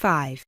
5.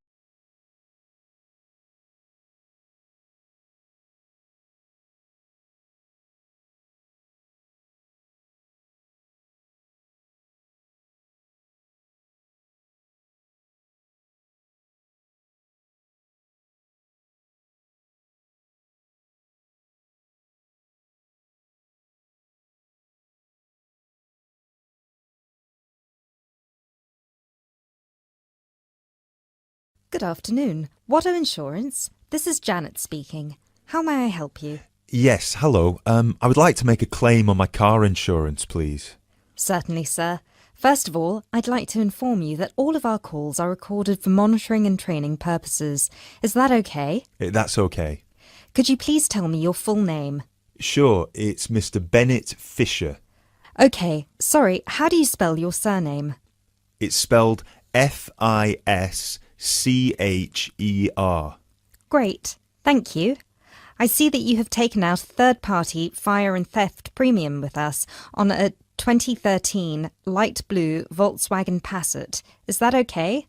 Good afternoon. Watto Insurance. This is Janet speaking. How may I help you? Yes, hello. I would like to make a claim on my car insurance, please. Certainly, sir. First of all, I'd like to inform you that all of our calls are recorded for monitoring and training purposes. Is that okay? That's okay. Could you please tell me your full name? Sure, it's Mr. Bennett Fisher. Okay, sorry, how do you spell your surname? It's spelled Fischer. Great, thank you. I see that you have taken out a third-party fire and theft premium with us on a 2013 light blue Volkswagen Passat. Is that okay?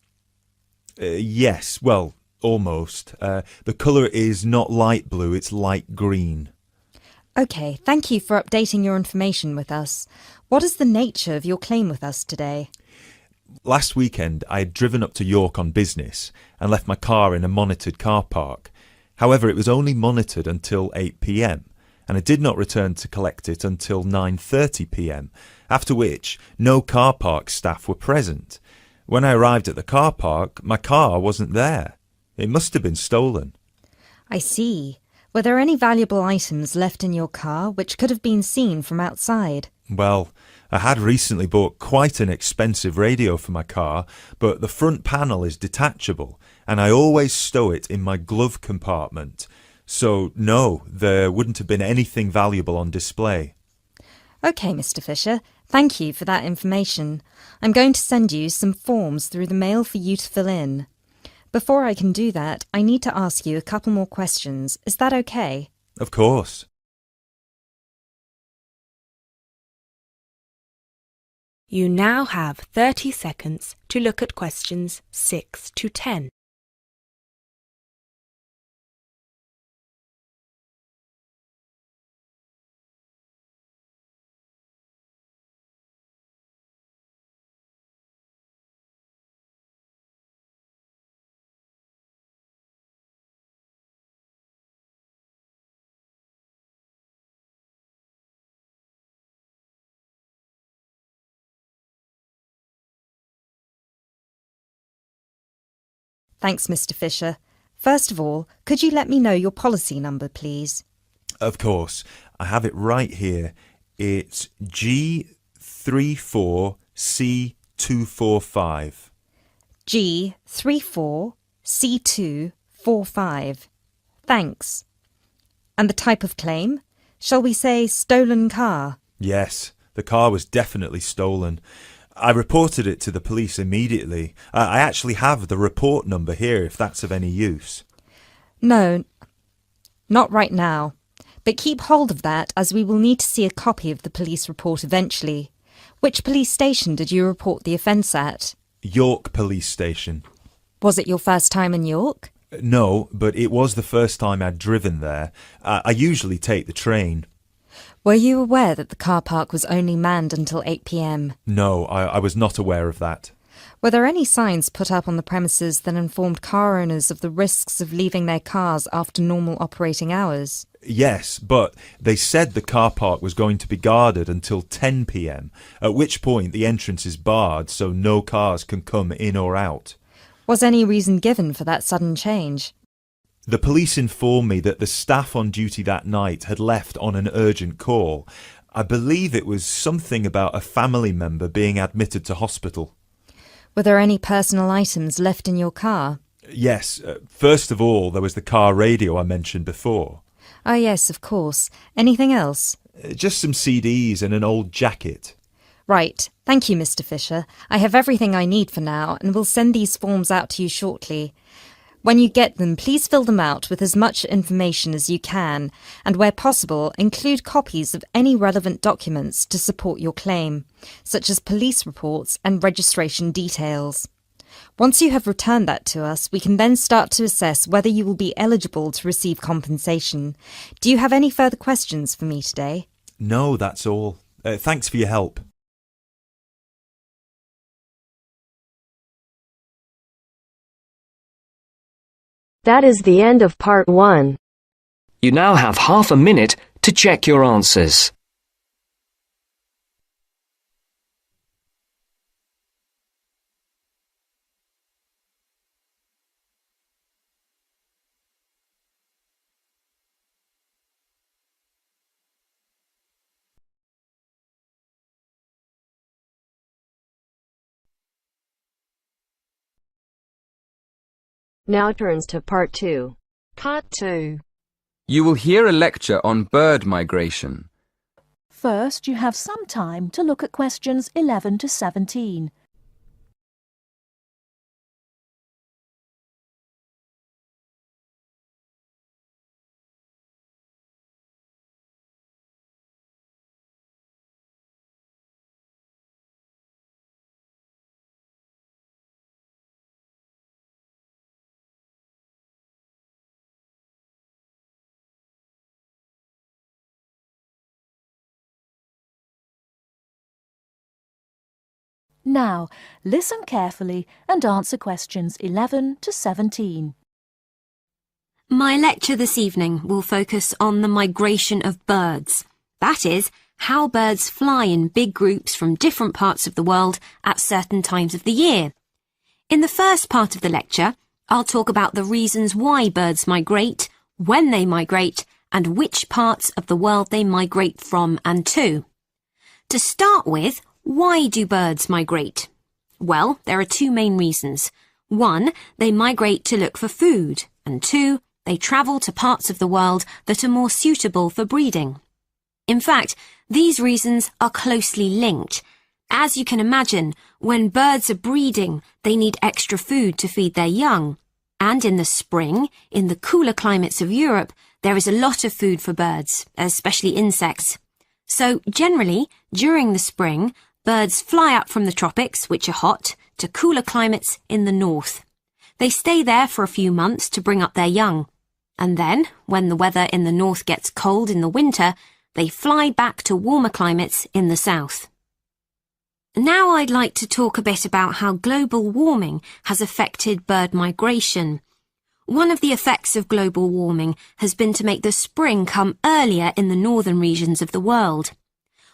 Yes, well, almost. The colour is not light blue, it's light green. Okay, thank you for updating your information with us. What is the nature of your claim with us today? Last weekend, I had driven up to York on business and left my car in a monitored car park. However, it was only monitored until 8 p.m, and I did not return to collect it until 9:30 p.m, after which no car park staff were present. When I arrived at the car park, my car wasn't there. It must have been stolen. I see. Were there any valuable items left in your car which could have been seen from outside? Well, I had recently bought quite an expensive radio for my car, but the front panel is detachable, and I always stow it in my glove compartment. So, no, there wouldn't have been anything valuable on display. Okay, Mr. Fisher, thank you for that information. I'm going to send you some forms through the mail for you to fill in. Before I can do that, I need to ask you a couple more questions. Is that okay? Of course. You now have 30 seconds to look at questions 6 to 10. Thanks, Mr. Fisher. First of all, could you let me know your policy number, please? Of course. I have it right here. It's G34C245. G34C245. Thanks. And the type of claim? Shall we say stolen car? Yes, the car was definitely stolen. I reported it to the police immediately. I actually have the report number here if that's of any use. No, not right now. But keep hold of that as we will need to see a copy of the police report eventually. Which police station did you report the offence at? York Police Station. Was it your first time in York? No, but it was the first time I'd driven there. I usually take the train. Were you aware that the car park was only manned until 8 p.m? No, I was not aware of that. Were there any signs put up on the premises that informed car owners of the risks of leaving their cars after normal operating hours? Yes, but they said the car park was going to be guarded until 10 p.m, at which point the entrance is barred so no cars can come in or out. Was any reason given for that sudden change? The police informed me that the staff on duty that night had left on an urgent call. I believe it was something about a family member being admitted to hospital. Were there any personal items left in your car? Yes, first of all, there was the car radio I mentioned before. Ah, yes, of course. Anything else? Just some CDs and an old jacket. Right. Thank you, Mr. Fisher. I have everything I need for now and will send these forms out to you shortly. When you get them, please fill them out with as much information as you can, and where possible, include copies of any relevant documents to support your claim, such as police reports and registration details. Once you have returned that to us, we can then start to assess whether you will be eligible to receive compensation. Do you have any further questions for me today? No, that's all. Thanks for your help. That is the end of part 1. You now have half a minute to check your answers. Now turns to part 2. Part 2. You will hear a lecture on bird migration. First, you have some time to look at questions 11 to 17. Now, listen carefully and answer questions 11 to 17. My lecture this evening will focus on the migration of birds. That is, how birds fly in big groups from different parts of the world at certain times of the year. In the first part of the lecture, I'll talk about the reasons why birds migrate, when they migrate, and which parts of the world they migrate from and to. To start with, why do birds migrate? Well, there are two main reasons. 1, they migrate to look for food, and 2, they travel to parts of the world that are more suitable for breeding. In fact, these reasons are closely linked. As you can imagine, when birds are breeding, they need extra food to feed their young. And in the spring, in the cooler climates of Europe, there is a lot of food for birds, especially insects. So, generally, during the spring, birds fly up from the tropics, which are hot, to cooler climates in the north. They stay there for a few months to bring up their young. And then, when the weather in the north gets cold in the winter, they fly back to warmer climates in the south. Now I'd like to talk a bit about how global warming has affected bird migration. One of the effects of global warming has been to make the spring come earlier in the northern regions of the world.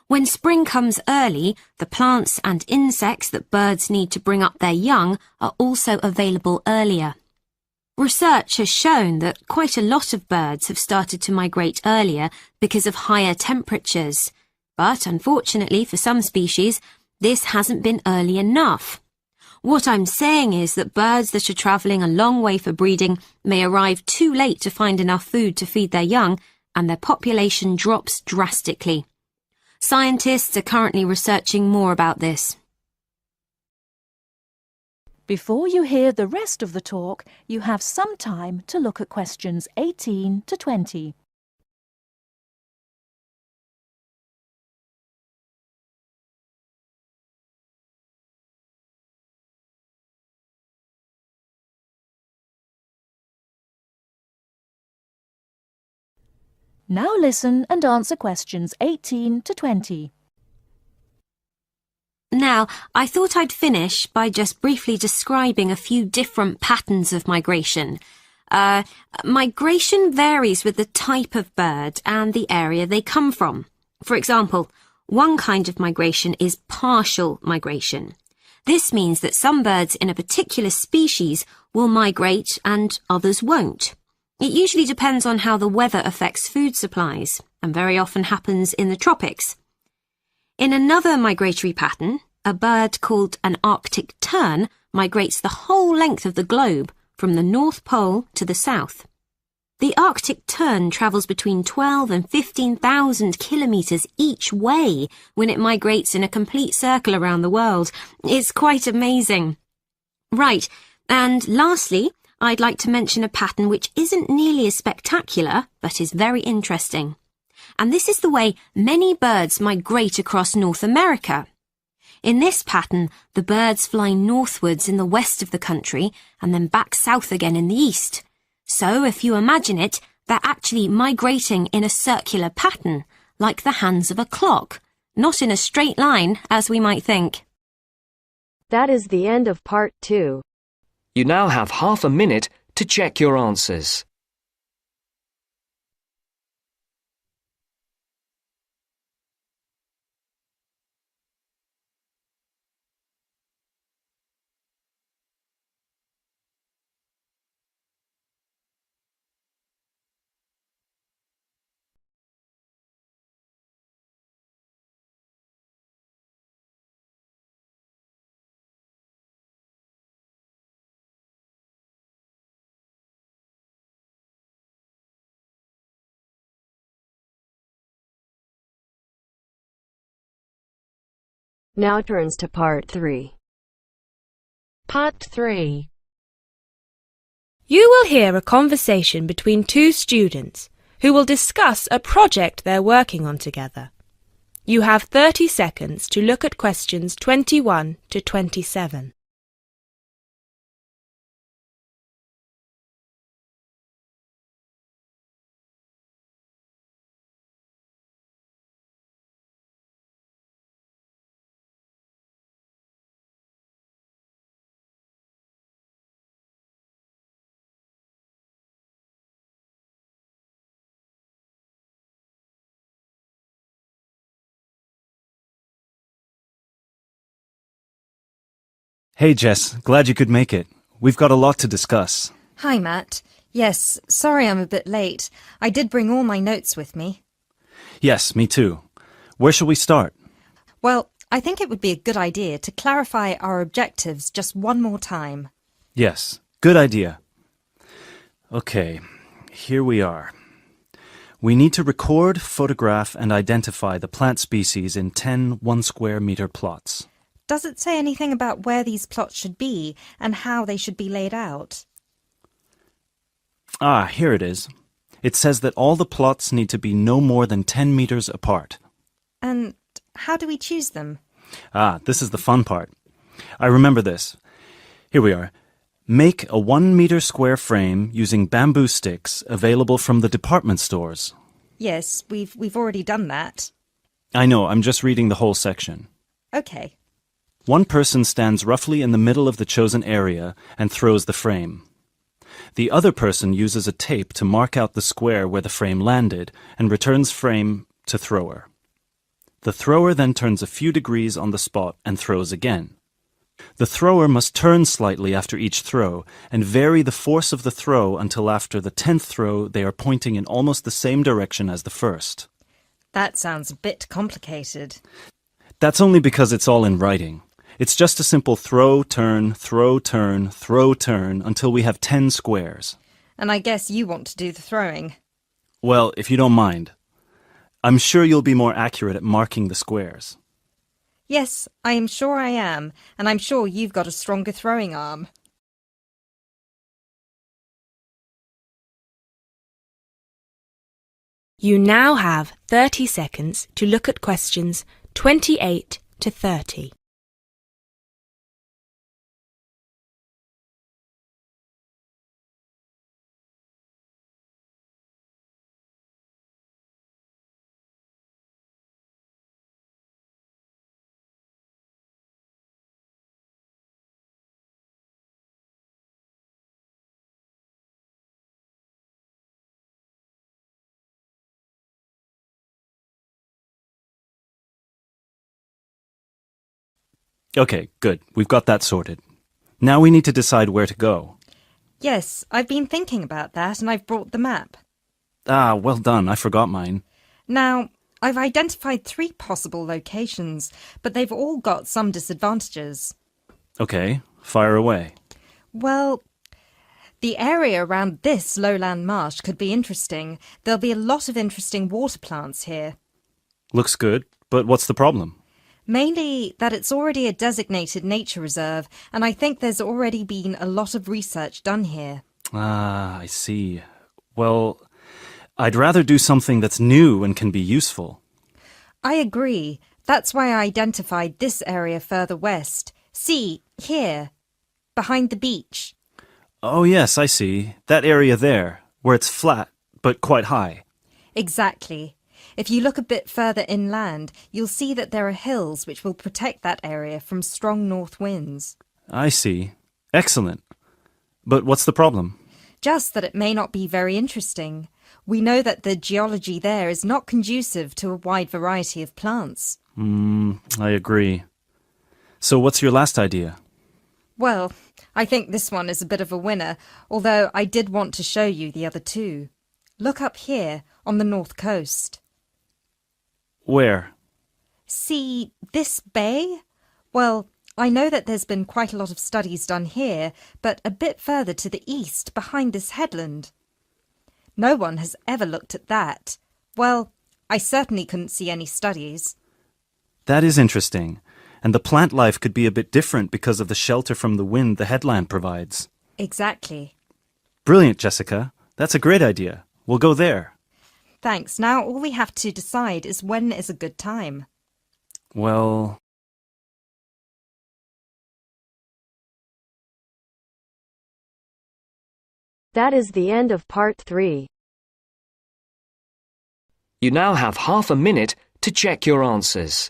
When spring comes early, the plants and insects that birds need to bring up their young are also available earlier. Research has shown that quite a lot of birds have started to migrate earlier because of higher temperatures. But unfortunately for some species, this hasn't been early enough. What I'm saying is that birds that are travelling a long way for breeding may arrive too late to find enough food to feed their young, and their population drops drastically. Scientists are currently researching more about this. Before you hear the rest of the talk, you have some time to look at questions 18 to 20. Now listen and answer questions 18 to 20. Now, I thought I'd finish by just briefly describing a few different patterns of migration. Migration varies with the type of bird and the area they come from. For example, one kind of migration is partial migration. This means that some birds in a particular species will migrate and others won't. It usually depends on how the weather affects food supplies, and very often happens in the tropics. In another migratory pattern, a bird called an Arctic tern migrates the whole length of the globe, from the North Pole to the south. The Arctic tern travels between 12 and 15,000 kilometres each way when it migrates in a complete circle around the world. It's quite amazing. Right, and lastly, I'd like to mention a pattern which isn't nearly as spectacular, but is very interesting. And this is the way many birds migrate across North America. In this pattern, the birds fly northwards in the west of the country and then back south again in the east. So, if you imagine it, they're actually migrating in a circular pattern, like the hands of a clock, not in a straight line, as we might think. That is the end of part 2. You now have half a minute to check your answers. Now turns to part 3. Part 3. You will hear a conversation between two students who will discuss a project they're working on together. You have 30 seconds to look at questions 21 to 27. Hey Jess, glad you could make it. We've got a lot to discuss. Hi, Matt. Yes, sorry I'm a bit late. I did bring all my notes with me. Yes, me too. Where shall we start? Well, I think it would be a good idea to clarify our objectives just one more time. Yes, good idea. Okay, here we are. We need to record, photograph, and identify the plant species in 10 1-square-meter plots. Does it say anything about where these plots should be and how they should be laid out? Ah, here it is. It says that all the plots need to be no more than 10 meters apart. And how do we choose them? Ah, this is the fun part. I remember this. Here we are. Make a 1-meter square frame using bamboo sticks available from the department stores. Yes, we've already done that. I know, I'm just reading the whole section. Okay. One person stands roughly in the middle of the chosen area and throws the frame. The other person uses a tape to mark out the square where the frame landed and returns frame to thrower. The thrower then turns a few degrees on the spot and throws again. The thrower must turn slightly after each throw and vary the force of the throw until after the 10th throw they are pointing in almost the same direction as the first. That sounds a bit complicated. That's only because it's all in writing. It's just a simple throw, turn, throw, turn, throw, turn until we have 10 squares. And I guess you want to do the throwing. Well, if you don't mind. I'm sure you'll be more accurate at marking the squares. Yes, I am sure I am, and I'm sure you've got a stronger throwing arm. You now have 30 seconds to look at questions 28 to 30. Okay, good. We've got that sorted. Now we need to decide where to go. Yes, I've been thinking about that and I've brought the map. Ah, well done. I forgot mine. Now, I've identified 3 possible locations, but they've all got some disadvantages. Okay, fire away. Well, the area around this lowland marsh could be interesting. There'll be a lot of interesting water plants here. Looks good, but what's the problem? Mainly that it's already a designated nature reserve, and I think there's already been a lot of research done here. Ah, I see. Well, I'd rather do something that's new and can be useful. I agree. That's why I identified this area further west. See, here, behind the beach. Oh, yes, I see. That area there, where it's flat, but quite high. Exactly. If you look a bit further inland, you'll see that there are hills which will protect that area from strong north winds. I see. Excellent. But what's the problem? Just that it may not be very interesting. We know that the geology there is not conducive to a wide variety of plants. I agree. So what's your last idea? Well, I think this one is a bit of a winner, although I did want to show you the other two. Look up here, on the north coast. Where? See this bay? Well, I know that there's been quite a lot of studies done here, but a bit further to the east, behind this headland. No one has ever looked at that. Well, I certainly couldn't see any studies. That is interesting. And the plant life could be a bit different because of the shelter from the wind the headland provides. Exactly. Brilliant, Jessica. That's a great idea. We'll go there. Thanks. Now all we have to decide is when is a good time. Well... That is the end of part 3. You now have half a minute to check your answers.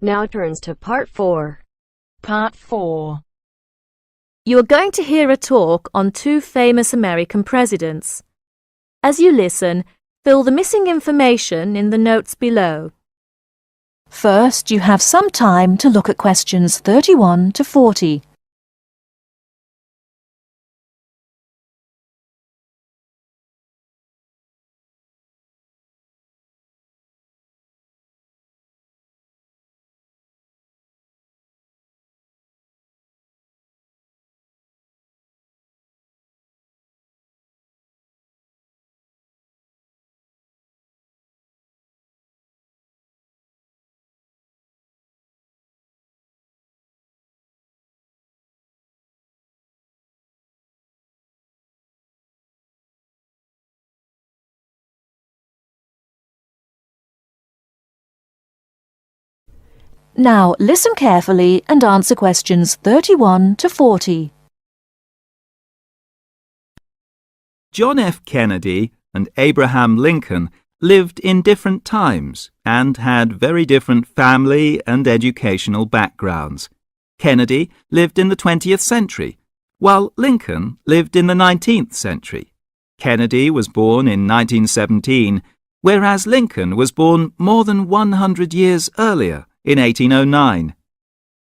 Now turns to part 4. Part 4. You are going to hear a talk on 2 famous American presidents. As you listen, fill the missing information in the notes below. First, you have some time to look at questions 31 to 40. Now, listen carefully and answer questions 31 to 40. John F. Kennedy and Abraham Lincoln lived in different times and had very different family and educational backgrounds. Kennedy lived in the 20th century, while Lincoln lived in the 19th century. Kennedy was born in 1917, whereas Lincoln was born more than 100 years earlier, in 1809.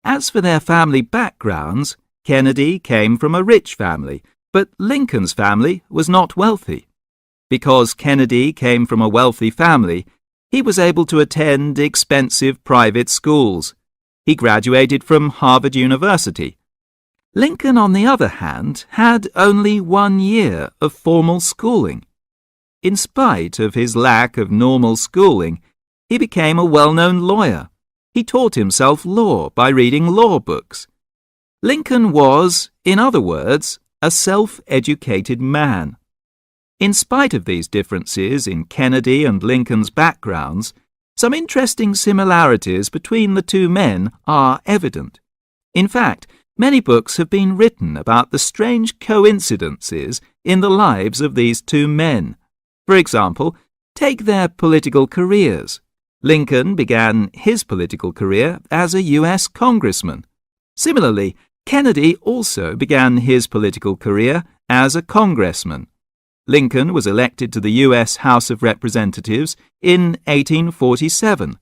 As for their family backgrounds, Kennedy came from a rich family, but Lincoln's family was not wealthy. Because Kennedy came from a wealthy family, he was able to attend expensive private schools. He graduated from Harvard University. Lincoln, on the other hand, had only 1 year of formal schooling. In spite of his lack of normal schooling, he became a well-known lawyer. He taught himself law by reading law books. Lincoln was, in other words, a self-educated man. In spite of these differences in Kennedy and Lincoln's backgrounds, some interesting similarities between the two men are evident. In fact, many books have been written about the strange coincidences in the lives of these two men. For example, take their political careers. Lincoln began his political career as a U.S. congressman. Similarly, Kennedy also began his political career as a congressman. Lincoln was elected to the U.S. House of Representatives in 1847.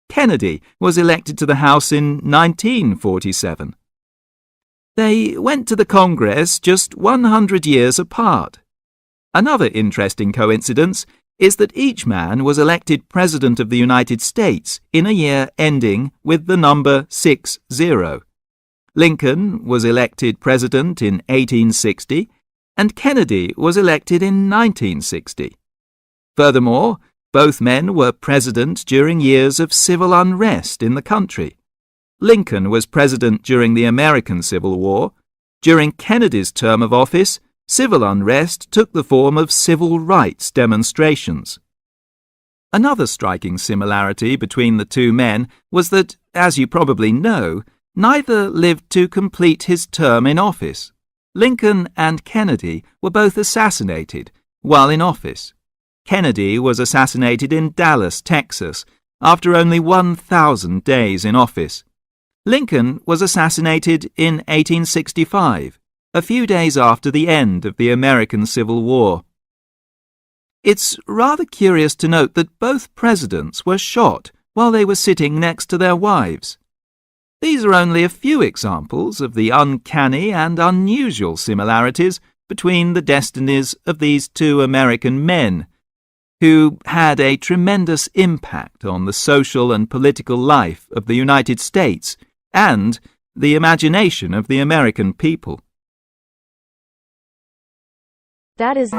Kennedy was elected to the House in 1947. They went to the Congress just 100 years apart. Another interesting coincidence is that each man was elected President of the United States in a year ending with the number 60. Lincoln was elected president in 1860 and Kennedy was elected in 1960. Furthermore, both men were president during years of civil unrest in the country. Lincoln was president during the American Civil War. During Kennedy's term of office, civil unrest took the form of civil rights demonstrations. Another striking similarity between the two men was that, as you probably know, neither lived to complete his term in office. Lincoln and Kennedy were both assassinated while in office. Kennedy was assassinated in Dallas, Texas, after only 1,000 days in office. Lincoln was assassinated in 1865, a few days after the end of the American Civil War. It's rather curious to note that both presidents were shot while they were sitting next to their wives. These are only a few examples of the uncanny and unusual similarities between the destinies of these two American men, who had a tremendous impact on the social and political life of the United States and the imagination of the American people. That is...